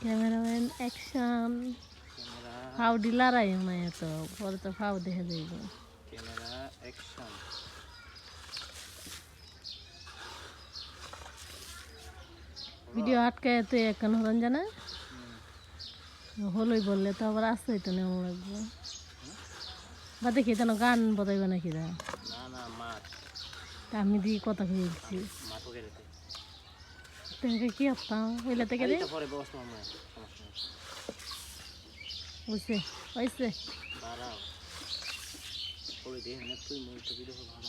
cameraman action ফাউ ডিলারাই নাই তো পরে তো ফাউ দেখে যাইব ক্যামেরা অ্যাকশন ভিডিও আটকায় তো এখন হরন জানা হলই বললে তো আবার আসতে তো নেমন লাগবে বা দেখি তেন গান বজাইবে নাকি দা না না মাছ আমি দিয়ে কথা খেয়েছি মাছ ওকে রেতে তোমাকে কি আসতাম ওইলা থেকে রে এটা পরে ব্যবস্থা হবে সমস্যা নেই বুঝছে হয়েছে দাঁড়াও পরে দেখে না তুই মুখটা ভিডিও ভালো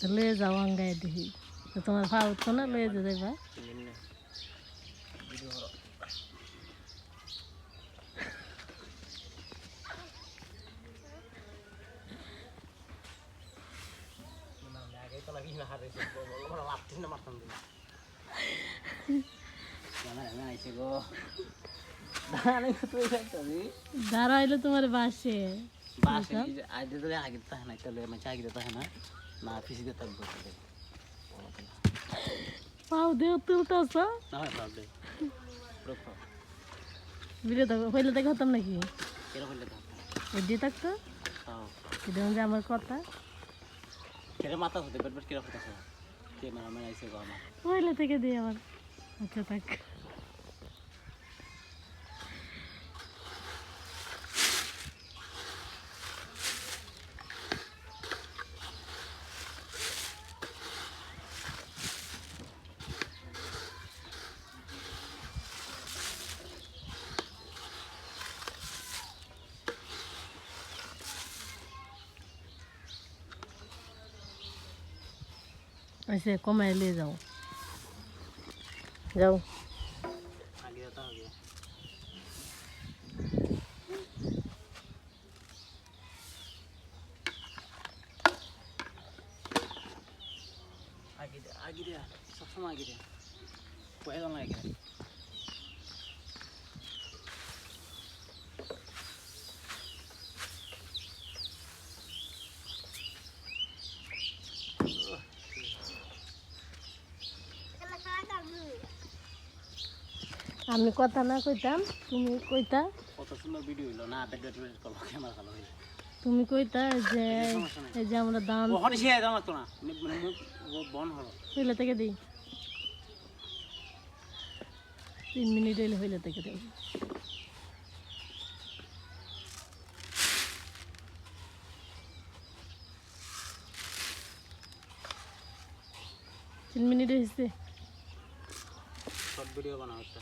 তো লয়ে যাও আঙ্গায় দেখি তো তোমার ফাউ তো না লয়ে যে যাইবা নিম্নে ভিডিও হলো না আগে তো লাগি না হারে বড় লাফতিস না মারতাম দিন না না আইছে গো দাঁড়াই তুই যাইতাবি দাঁড়াইলে তোমার বাসে বাসে আজ দিলে আগে তাহে না তাহলে আমি চাই দিতে না না পিছিয়ে থাকবো পাও দেও তুলতেছ না হয় বাদ দে রোকো ভিডিও তো হইলে দেখে হতাম নাকি কেন হইলে তো এডি থাকতো হ্যাঁ এটা যে আমার কথা কেরে মাথা হতে বেট কেন হতে ক্যামেরা ম্যান আইছে গো আমার হইলে থেকে দিই আমার আচ্ছা থাক ऐसे कमाए ले जाओ जाओ आगे आता आगे आगे दे सब समय आगे दे कोई तो नहीं आगे আমি কথা না কইতাম তুমি কইতা কত সুন্দর ভিডিও হইলো না বেড বেড কল ক্যামেরা ভালো হইলো তুমি কইতা যে এই যে আমরা দান ওখানে সে দাম লাগতো না মানে মুখ বন হলো হইলে থেকে দিই 3 মিনিট হইলে হইলে থেকে দেব 3 মিনিট হইছে শর্ট ভিডিও বানাও একটা